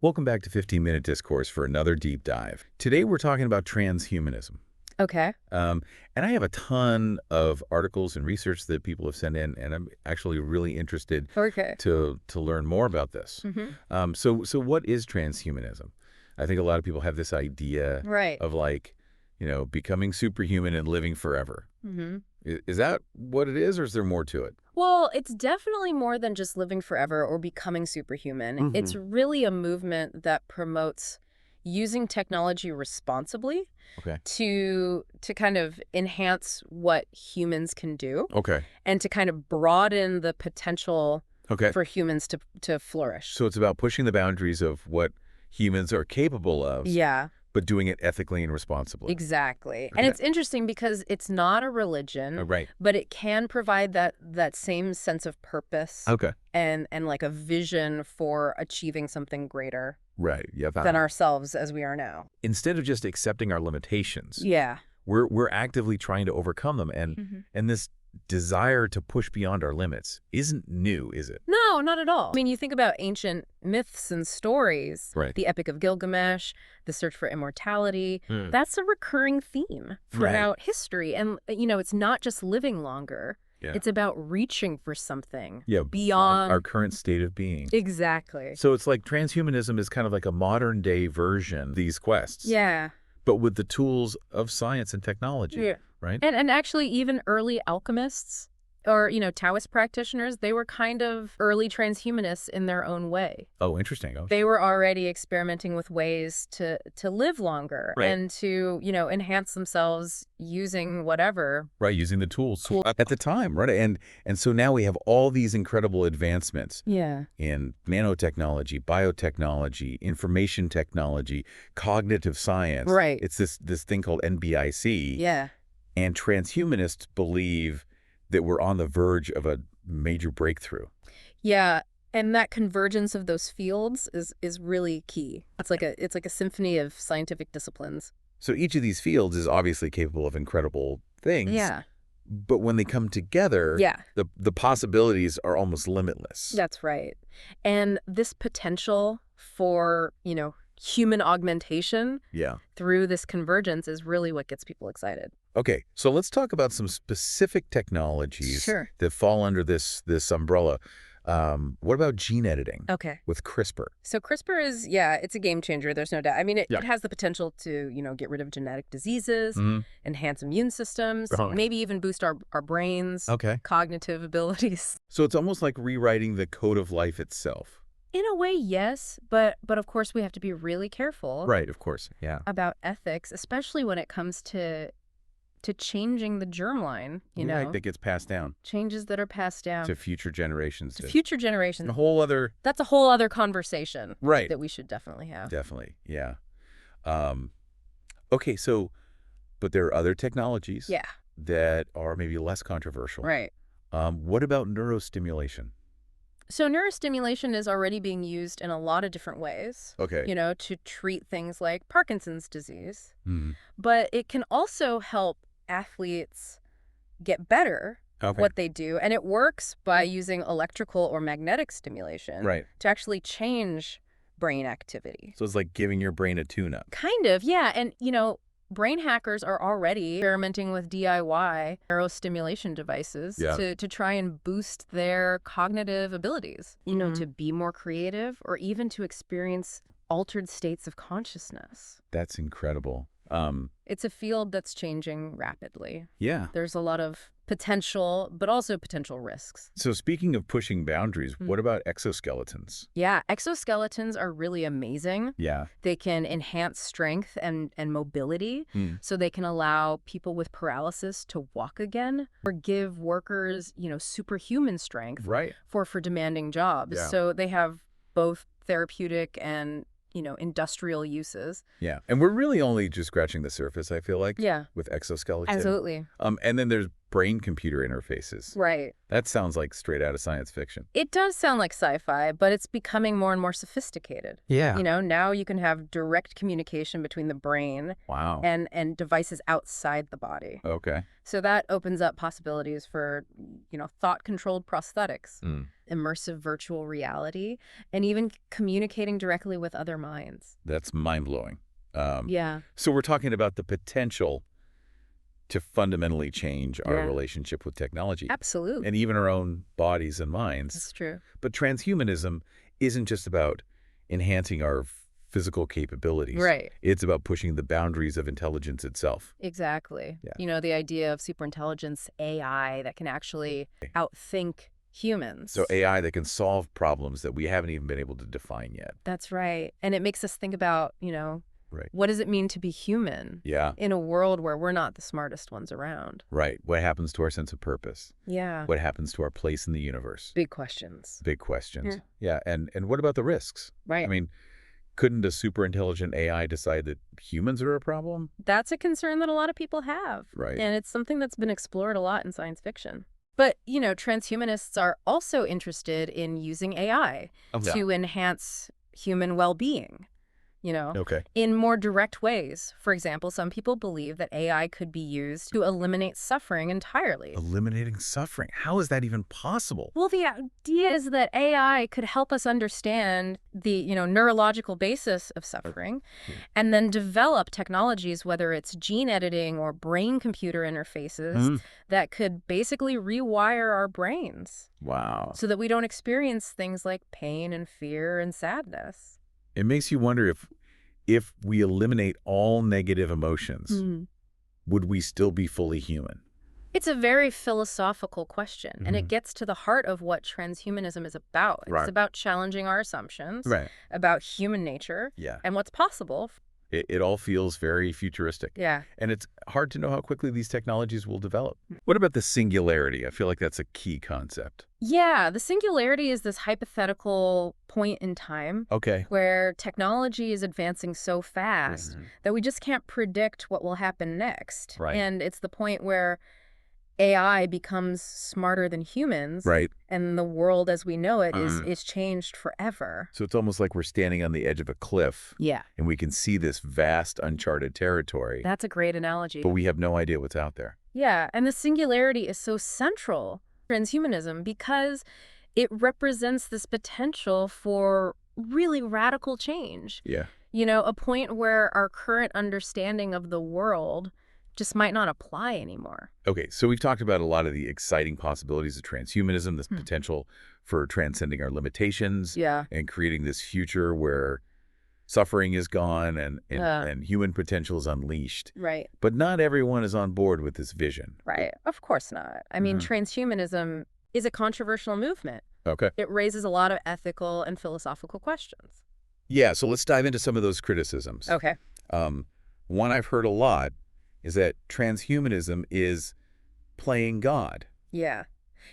Welcome back to 15-Minute Discourse for another deep dive. Today we're talking about transhumanism. Okay. And I have a ton of articles and research that people have sent in, and I'm actually really interested Okay. to learn more about this. So what is transhumanism? I think a lot of people have this idea Right. of becoming superhuman and living forever. hmm Is that what it is, or is there more to it? Well, it's definitely more than just living forever or becoming superhuman. It's really a movement that promotes using technology responsibly Okay. to kind of enhance what humans can do Okay. and to kind of broaden the potential Okay. for humans to flourish. So it's about pushing the boundaries of what humans are capable of, Yeah, but doing it ethically and responsibly. exactly. Okay. And it's interesting because it's not a religion, Right. but it can provide that same sense of purpose Okay. and like a vision for achieving something greater Right. Yeah. than ourselves as we are now. Instead of just accepting our limitations, Yeah. we're actively trying to overcome them, and this desire to push beyond our limits isn't new, is it? No, not at all. I mean, you think about ancient myths and stories, Right. the Epic of Gilgamesh, the search for immortality. Hmm. That's a recurring theme throughout history. And, it's not just living longer. Yeah. It's about reaching for something Yeah. beyond Our current state of being. Exactly. So it's like transhumanism is kind of like a modern day version of these quests. Yeah. But with the tools of science and technology. Yeah. Right? And actually, even early alchemists or, Taoist practitioners, they were kind of early transhumanists in their own way. Oh, interesting. Oh, They were already experimenting with ways to live longer Right. and to, enhance themselves using whatever. right, using the tools at the time, right? And so now we have all these incredible advancements Yeah. in nanotechnology, biotechnology, information technology, cognitive science. Right. It's this thing called NBIC. Yeah. And transhumanists believe that we're on the verge of a major breakthrough. Yeah. And that convergence of those fields is really key. It's like a symphony of scientific disciplines. So each of these fields is obviously capable of incredible things. Yeah. But when they come together, Yeah. the possibilities are almost limitless. That's right. And this potential for, human augmentation Yeah. through this convergence is really what gets people excited. Okay, so let's talk about some specific technologies Sure. that fall under this umbrella. What about gene editing Okay. with CRISPR? So CRISPR is, it's a game changer. There's no doubt. I mean, Yeah. it has the potential to, get rid of genetic diseases, Mhm. enhance immune systems, Right. maybe even boost our brains, Okay. cognitive abilities. So it's almost like rewriting the code of life itself. In a way, yes, but of course we have to be really careful Right, of course. Yeah. about ethics, especially when it comes to changing the germline, Right, that gets passed down changes that are passed down to future generations. to future generations. A whole other... That's a whole other conversation Right. that we should definitely have. Definitely, yeah. Okay, but there are other technologies Yeah, that are maybe less controversial. right. What about neurostimulation? So neurostimulation is already being used in a lot of different ways, Okay. to treat things like Parkinson's disease. Mhm. But it can also help athletes get better at Okay. what they do. And it works by using electrical or magnetic stimulation Right. to actually change brain activity. So it's like giving your brain a tune-up. Kind of, yeah. And, brain hackers are already experimenting with DIY neurostimulation devices Yeah. to try and boost their cognitive abilities, to be more creative or even to experience altered states of consciousness. That's incredible. It's a field that's changing rapidly. Yeah. There's a lot of potential, but also potential risks. So speaking of pushing boundaries, what about exoskeletons? Yeah, exoskeletons are really amazing. Yeah. They can enhance strength and mobility, Hmm. so they can allow people with paralysis to walk again or give workers, superhuman strength Right. for demanding jobs. Yeah. So they have both therapeutic and, industrial uses. Yeah. And we're really only just scratching the surface, I feel like, Yeah, with exoskeleton. absolutely. And then there's brain-computer interfaces. Right. That sounds like straight out of science fiction. It does sound like sci-fi, but it's becoming more and more sophisticated. Yeah. You know, now you can have direct communication between the brain Wow. and devices outside the body. Okay. So that opens up possibilities for, thought-controlled prosthetics, immersive virtual reality, and even communicating directly with other minds. That's mind-blowing. Yeah. So we're talking about the potential to fundamentally change our relationship with technology. Absolutely. And even our own bodies and minds. That's true. But transhumanism isn't just about enhancing our physical capabilities. Right. It's about pushing the boundaries of intelligence itself. Exactly. Yeah. The idea of superintelligence AI that can actually outthink humans. So AI that can solve problems that we haven't even been able to define yet. That's right. And it makes us think about, Right. what does it mean to be human? Yeah. In a world where we're not the smartest ones around. Right. What happens to our sense of purpose? Yeah. What happens to our place in the universe? Big questions. Big questions. Yeah. And what about the risks? Right. I mean, couldn't a super intelligent AI decide that humans are a problem? That's a concern that a lot of people have. Right. And it's something that's been explored a lot in science fiction. But, transhumanists are also interested in using AI to enhance human well-being. Okay. In more direct ways. For example, some people believe that AI could be used to eliminate suffering entirely. Eliminating suffering. How is that even possible? Well, the idea is that AI could help us understand the, neurological basis of suffering and then develop technologies, whether it's gene editing or brain-computer interfaces, that could basically rewire our brains. Wow. So that we don't experience things like pain and fear and sadness. It makes you wonder if we eliminate all negative emotions, would we still be fully human? It's a very philosophical question, and it gets to the heart of what transhumanism is about. It's about challenging our assumptions, about human nature, and what's possible. It all feels very futuristic. Yeah. And it's hard to know how quickly these technologies will develop. What about the singularity? I feel like that's a key concept. Yeah, the singularity is this hypothetical point in time where technology is advancing so fast that we just can't predict what will happen next. Right. And it's the point where AI becomes smarter than humans, and the world as we know it is changed forever. So it's almost like we're standing on the edge of a cliff, Yeah. and we can see this vast, uncharted territory, That's a great analogy. but we have no idea what's out there. Yeah, and the singularity is so central to transhumanism because it represents this potential for really radical change. Yeah. A point where our current understanding of the world just might not apply anymore. Okay, so we've talked about a lot of the exciting possibilities of transhumanism, this potential for transcending our limitations and creating this future where suffering is gone and human potential is unleashed. Right. But not everyone is on board with this vision. Right. Of course not. I mean, transhumanism is a controversial movement. Okay. It raises a lot of ethical and philosophical questions. Yeah, so let's dive into some of those criticisms. Okay. One I've heard a lot is that transhumanism is playing God. Yeah.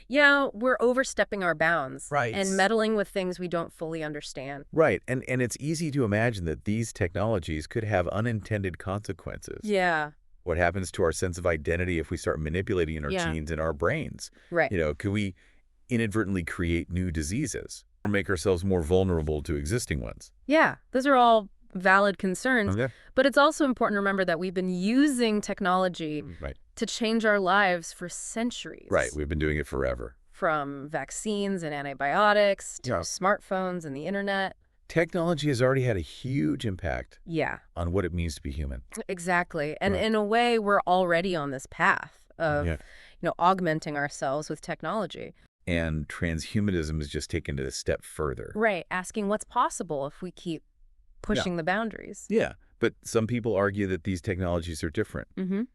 Yeah, we're overstepping our bounds. Right. And meddling with things we don't fully understand. Right, and it's easy to imagine that these technologies could have unintended consequences. Yeah. What happens to our sense of identity if we start manipulating our genes in our brains? Right. Could we inadvertently create new diseases or make ourselves more vulnerable to existing ones? Yeah, those are all valid concerns. Okay. But it's also important to remember that we've been using technology to change our lives for centuries. Right. We've been doing it forever. From vaccines and antibiotics to smartphones and the internet. Technology has already had a huge impact Yeah. on what it means to be human. Exactly. And in a way, we're already on this path of, augmenting ourselves with technology. And transhumanism is just taken it a step further. Right. Asking what's possible if we keep pushing the boundaries. Yeah. But some people argue that these technologies are different,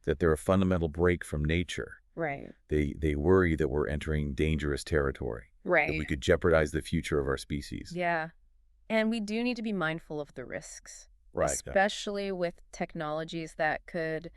that they're a fundamental break from nature. Right. They worry that we're entering dangerous territory. Right. That we could jeopardize the future of our species. Yeah. And we do need to be mindful of the risks. Right. Especially with technologies that could,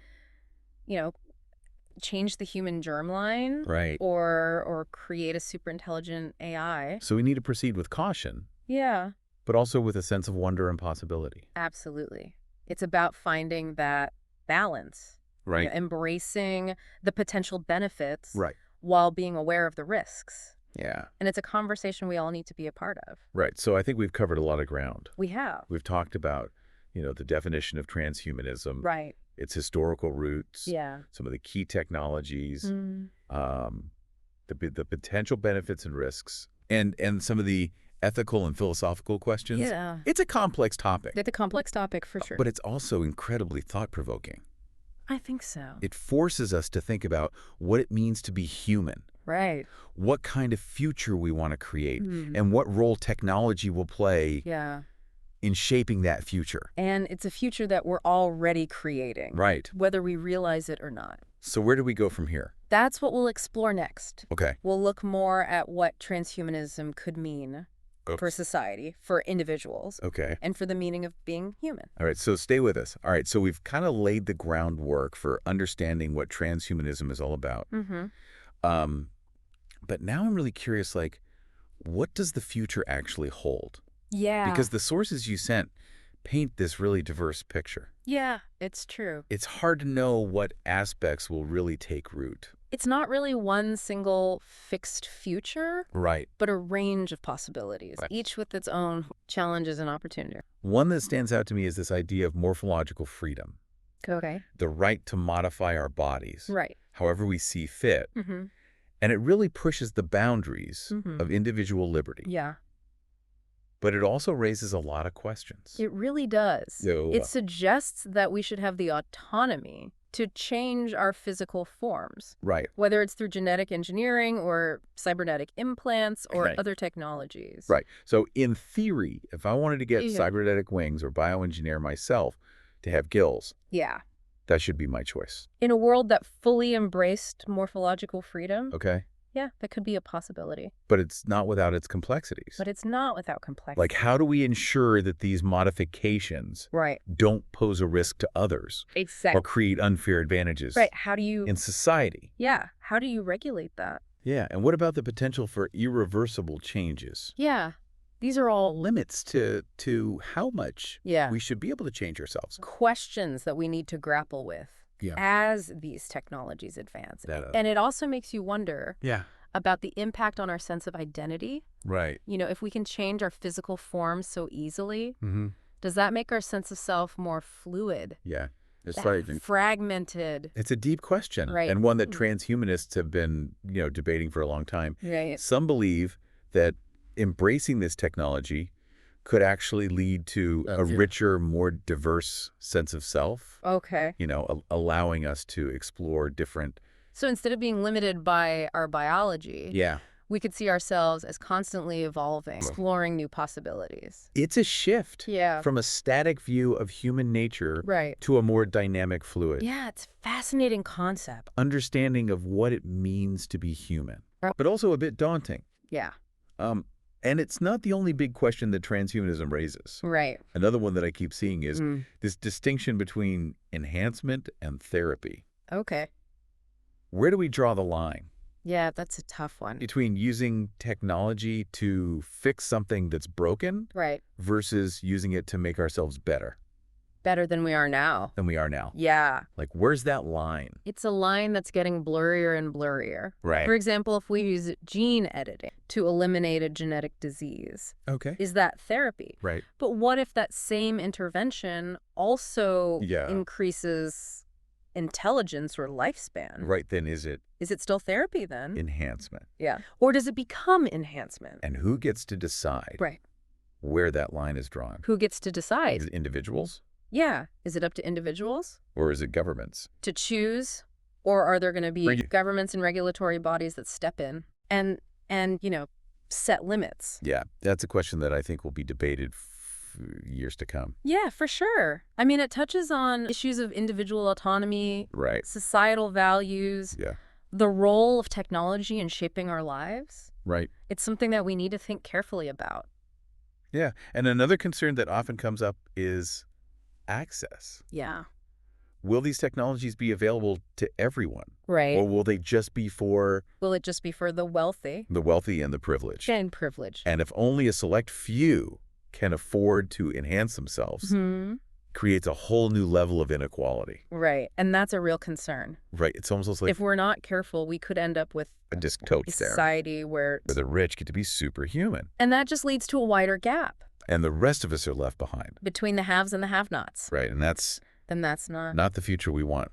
change the human germline. Right. Or create a super intelligent AI. So we need to proceed with caution. Yeah. But also with a sense of wonder and possibility. Absolutely. It's about finding that balance Right. Embracing the potential benefits Right. while being aware of the risks. Yeah. And it's a conversation we all need to be a part of. Right. So I think we've covered a lot of ground. We have. We've talked about, the definition of transhumanism. Right. Its historical roots. Yeah. Some of the key technologies. The potential benefits and risks. And some of the ethical and philosophical questions. Yeah. It's a complex topic. It's a complex topic for sure. But it's also incredibly thought-provoking. I think so. It forces us to think about what it means to be human. Right. What kind of future we want to create and what role technology will play in shaping that future. And it's a future that we're already creating. Right. Whether we realize it or not. So where do we go from here? That's what we'll explore next. Okay. We'll look more at what transhumanism could mean for society, for individuals, and for the meaning of being human. All right, so stay with us. All right, so we've kind of laid the groundwork for understanding what transhumanism is all about. But now I'm really curious, like, what does the future actually hold? Yeah. Because the sources you sent paint this really diverse picture. Yeah, it's true. It's hard to know what aspects will really take root. It's not really one single fixed future, Right. but a range of possibilities, each with its own challenges and opportunities. One that stands out to me is this idea of morphological freedom. Okay. The right to modify our bodies. Right. However we see fit. And it really pushes the boundaries of individual liberty. Yeah. But it also raises a lot of questions. It really does. So, it suggests that we should have the autonomy to change our physical forms. Right. Whether it's through genetic engineering or cybernetic implants or other technologies. Right. So in theory, if I wanted to get cybernetic wings or bioengineer myself to have gills, that should be my choice. In a world that fully embraced morphological freedom, yeah, that could be a possibility. But it's not without its complexities. But it's not without complexity. Like, how do we ensure that these modifications don't pose a risk to others? Exactly. Or create unfair advantages How do you... in society? Yeah. How do you regulate that? Yeah. And what about the potential for irreversible changes? Yeah. These are all limits to how much we should be able to change ourselves. Questions that we need to grapple with as these technologies advance. And it also makes you wonder about the impact on our sense of identity. Right. If we can change our physical form so easily, does that make our sense of self more fluid? Yeah. It's fragmented. It's a deep question. Right. And one that transhumanists have been, debating for a long time. Right. Some believe that embracing this technology could actually lead to a richer, more diverse sense of self. Okay. Allowing us to explore different... So instead of being limited by our biology, we could see ourselves as constantly evolving, exploring new possibilities. It's a shift from a static view of human nature to a more dynamic, fluid. Yeah, it's a fascinating concept. Understanding of what it means to be human, but also a bit daunting. Yeah. And it's not the only big question that transhumanism raises. Right. Another one that I keep seeing is this distinction between enhancement and therapy. Okay. Where do we draw the line? Yeah, that's a tough one. Between using technology to fix something that's broken versus using it to make ourselves better. Better than we are now. Yeah. Like, where's that line? It's a line that's getting blurrier and blurrier. Right. For example, if we use gene editing to eliminate a genetic disease, is that therapy? Right. But what if that same intervention also increases intelligence or lifespan? Right, then is it still therapy then? enhancement? Yeah. Or does it become enhancement? And who gets to decide where that line is drawn? Who gets to decide? Is it individuals? Yeah. Is it up to individuals? Or is it governments? To choose? Or are there going to be governments and regulatory bodies that step in and set limits? Yeah, that's a question that I think will be debated for years to come. Yeah, for sure. I mean, it touches on issues of individual autonomy, societal values, the role of technology in shaping our lives. Right. It's something that we need to think carefully about. Yeah, and another concern that often comes up is access. Yeah. Will these technologies be available to everyone? Right. Or will they just be for... Will it just be for the wealthy? The wealthy and the privileged. And privileged. And if only a select few can afford to enhance themselves, creates a whole new level of inequality. Right. And that's a real concern. Right. It's almost like if we're not careful, we could end up with a dystopian society where the rich get to be superhuman. And that just leads to a wider gap. And the rest of us are left behind. Between the haves and the have-nots. Right. And that's not the future we want.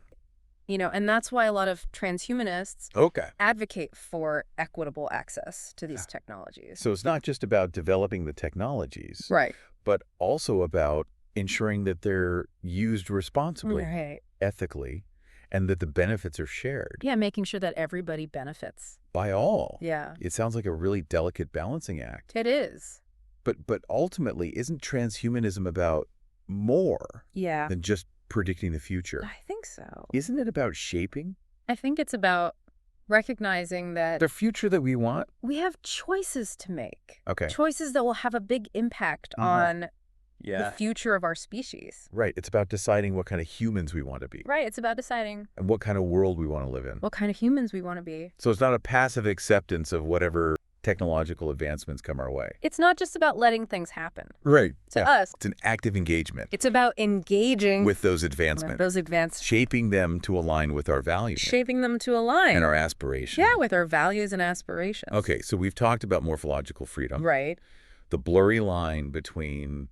And that's why a lot of transhumanists advocate for equitable access to these technologies. So it's not just about developing the technologies, right, but also about ensuring that they're used responsibly, ethically, and that the benefits are shared. Yeah, making sure that everybody benefits. By all. Yeah. It sounds like a really delicate balancing act. It is. But ultimately, isn't transhumanism about more than just predicting the future? I think so. Isn't it about shaping? I think it's about recognizing that the future that we want, we have choices to make. Okay. Choices that will have a big impact on the future of our species. Right. It's about deciding what kind of humans we want to be. Right. It's about deciding. And what kind of world we want to live in. What kind of humans we want to be. So it's not a passive acceptance of whatever technological advancements come our way. It's not just about letting things happen. Right. To us. It's an active engagement. It's about engaging with those advancements. Shaping them to align with our values. Shaping them to align. And our aspirations. Yeah, with our values and aspirations. Okay, so we've talked about morphological freedom. Right. The blurry line between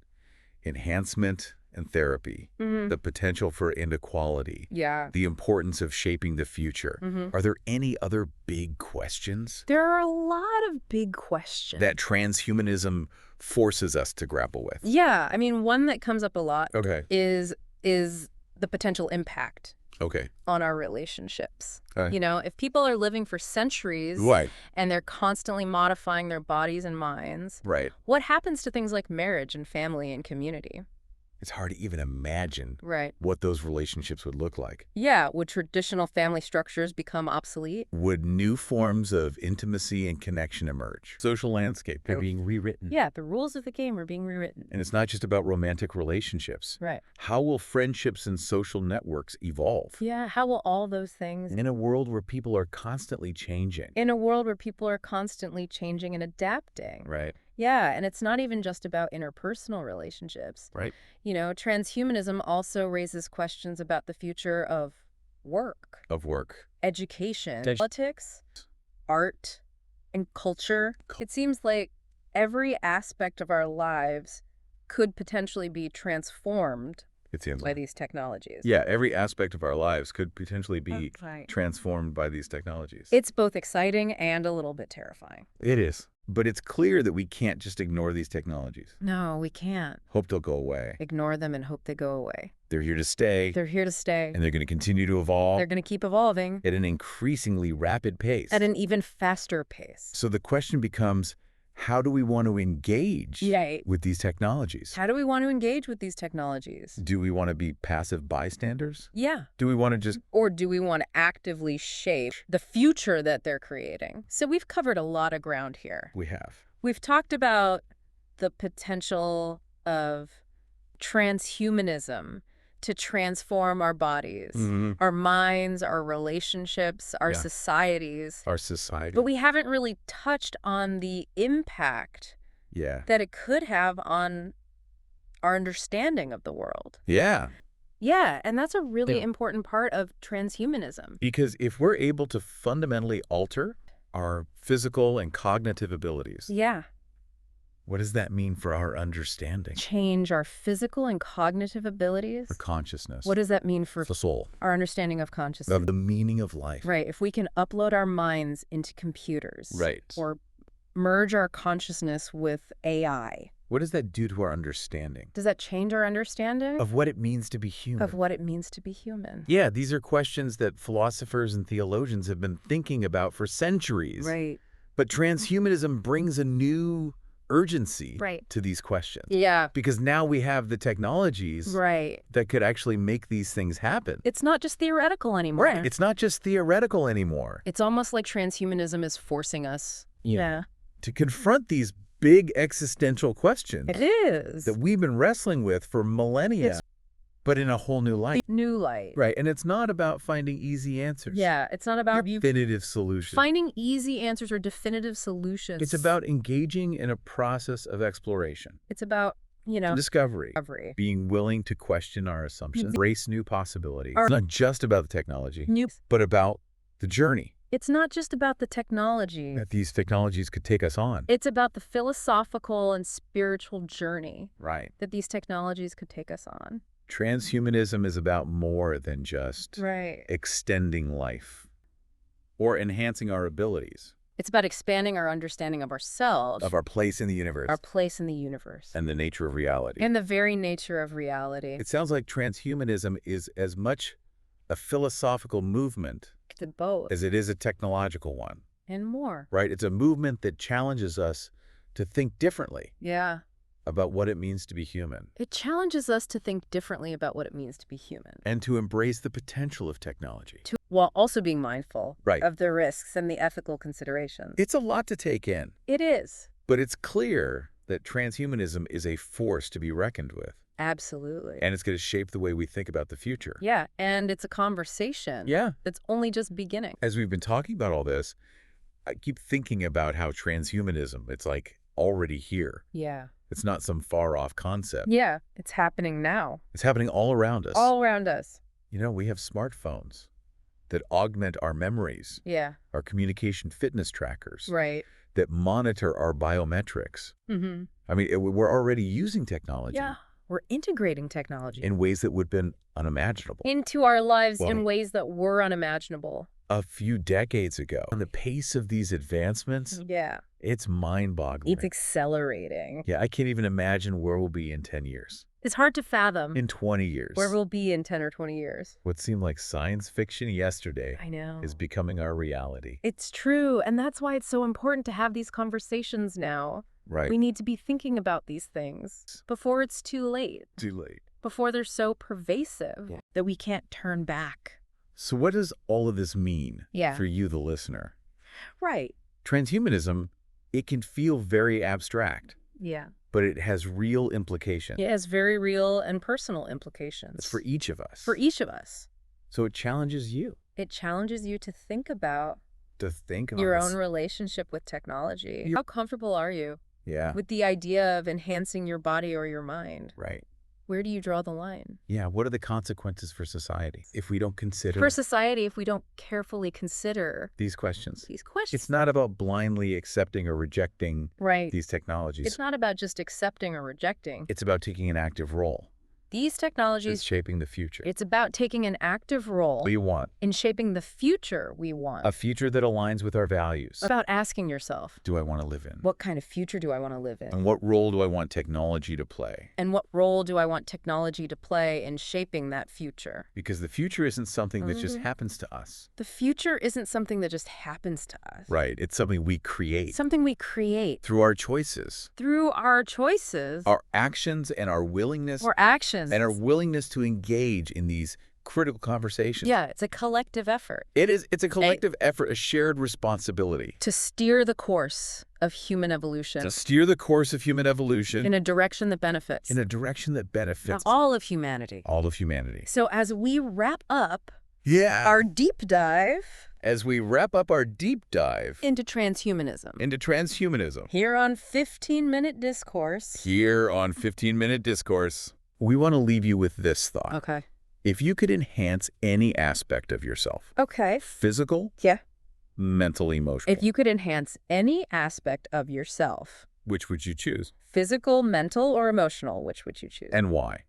enhancement and therapy, the potential for inequality, the importance of shaping the future. Are there any other big questions? There are a lot of big questions that transhumanism forces us to grapple with. Yeah, I mean, one that comes up a lot is the potential impact on our relationships. If people are living for centuries and they're constantly modifying their bodies and minds, what happens to things like marriage and family and community? It's hard to even imagine what those relationships would look like. Yeah, would traditional family structures become obsolete? Would new forms of intimacy and connection emerge? Social landscape. They're being rewritten. Yeah, the rules of the game are being rewritten. And it's not just about romantic relationships. Right. How will friendships and social networks evolve? Yeah, how will all those things... In a world where people are constantly changing. In a world where people are constantly changing and adapting. Right. Yeah, and it's not even just about interpersonal relationships. Right. Transhumanism also raises questions about the future of work. Education, politics, art, and culture. It seems like every aspect of our lives could potentially be transformed by these technologies. Yeah, every aspect of our lives could potentially be transformed by these technologies. It's both exciting and a little bit terrifying. It is. But it's clear that we can't just ignore these technologies. No, we can't. Hope they'll go away. Ignore them and hope they go away. They're here to stay. They're here to stay. And they're going to continue to evolve. They're going to keep evolving. At an increasingly rapid pace. At an even faster pace. So the question becomes, how do we want to engage with these technologies? How do we want to engage with these technologies? Do we want to be passive bystanders? Yeah. Do we want to just... Or do we want to actively shape the future that they're creating? So we've covered a lot of ground here. We have. We've talked about the potential of transhumanism to transform our bodies, our minds, our relationships, our societies. But we haven't really touched on the impact that it could have on our understanding of the world. Yeah, and that's a really important part of transhumanism. Because if we're able to fundamentally alter our physical and cognitive abilities. What does that mean for our understanding? Change our physical and cognitive abilities? For consciousness. What does that mean for the soul? Our understanding of consciousness. Of the meaning of life. Right. If we can upload our minds into computers. Right. Or merge our consciousness with AI. What does that do to our understanding? Does that change our understanding? Of what it means to be human. Of what it means to be human. Yeah, these are questions that philosophers and theologians have been thinking about for centuries. Right. But transhumanism brings a new urgency to these questions. Yeah. Because now we have the technologies that could actually make these things happen. It's not just theoretical anymore. Right. It's not just theoretical anymore. It's almost like transhumanism is forcing us to confront these big existential questions. It is. That we've been wrestling with for millennia, but in a whole new light. New light. Right. And it's not about finding easy answers. Yeah. It's not about definitive solutions. Finding easy answers or definitive solutions. It's about engaging in a process of exploration. It's about discovery, being willing to question our assumptions, embrace new possibilities. It's not just about the technology, but about the journey. It's not just about the technology that these technologies could take us on. It's about the philosophical and spiritual journey that these technologies could take us on. Transhumanism is about more than just extending life or enhancing our abilities. It's about expanding our understanding of ourselves. Of our place in the universe. Our place in the universe. And the nature of reality. And the very nature of reality. It sounds like transhumanism is as much a philosophical movement as it is a technological one. And more. Right? It's a movement that challenges us to think differently. About what it means to be human. It challenges us to think differently about what it means to be human. And to embrace the potential of technology. While also being mindful of the risks and the ethical considerations. It's a lot to take in. It is. But it's clear that transhumanism is a force to be reckoned with. Absolutely. And it's going to shape the way we think about the future. Yeah, and it's a conversation that's only just beginning. As we've been talking about all this, I keep thinking about how transhumanism, it's like already here. Yeah. It's not some far-off concept. Yeah, it's happening now. It's happening all around us. All around us. You know, we have smartphones that augment our memories. Our communication fitness trackers. That monitor our biometrics. I mean, we're already using technology. Yeah, we're integrating technology. In ways that would have been unimaginable. Into our lives in ways that were unimaginable. A few decades ago. And the pace of these advancements, it's mind-boggling. It's accelerating. Yeah, I can't even imagine where we'll be in 10 years. It's hard to fathom. In 20 years. Where we'll be in 10 or 20 years. What seemed like science fiction yesterday is becoming our reality. It's true, and that's why it's so important to have these conversations now. We need to be thinking about these things before it's too late. Before they're so pervasive that we can't turn back. So what does all of this mean for you, the listener? Transhumanism, it can feel very abstract. But it has real implications. It has very real and personal implications. It's for each of us. For each of us. So it challenges you. It challenges you to think about your own relationship with technology. How comfortable are you with the idea of enhancing your body or your mind? Where do you draw the line? Yeah, what are the consequences for society if we don't consider... For society, if we don't carefully consider... These questions. It's not about blindly accepting or rejecting these technologies. It's not about just accepting or rejecting. It's about taking an active role. These technologies... It's shaping the future. It's about taking an active role... We want. In shaping the future we want. A future that aligns with our values. About asking yourself... Do I want to live in? What kind of future do I want to live in? And what role do I want technology to play? And what role do I want technology to play in shaping that future? Because the future isn't something that just happens to us. The future isn't something that just happens to us. It's something we create. Something we create. Through our choices. Through our choices. Our actions and our willingness. Or actions. And our willingness to engage in these critical conversations. Yeah, it's a collective effort. It's a collective effort, a shared responsibility. To steer the course of human evolution. To steer the course of human evolution. In a direction that benefits. In a direction that benefits. All of humanity. All of humanity. So as we wrap up our deep dive... As we wrap up our deep dive... Into transhumanism. Here on 15-Minute Discourse. We want to leave you with this thought. Okay. If you could enhance any aspect of yourself. Okay. Physical. Mental, emotional. If you could enhance any aspect of yourself. Which would you choose? Physical, mental, or emotional, which would you choose? And why?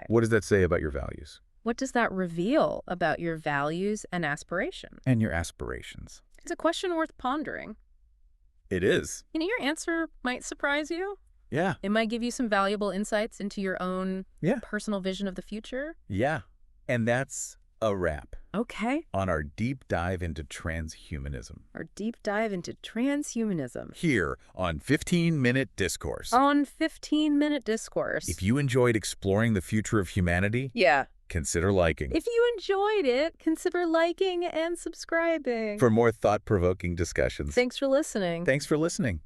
What does that say about your values? What does that reveal about your values and aspirations? And your aspirations. It's a question worth pondering. It is. Your answer might surprise you. Yeah. It might give you some valuable insights into your own personal vision of the future. Yeah. And that's a wrap. Okay. On our deep dive into transhumanism. Here on 15-Minute Discourse. If you enjoyed exploring the future of humanity, consider liking. If you enjoyed it, consider liking and subscribing. For more thought-provoking discussions. Thanks for listening.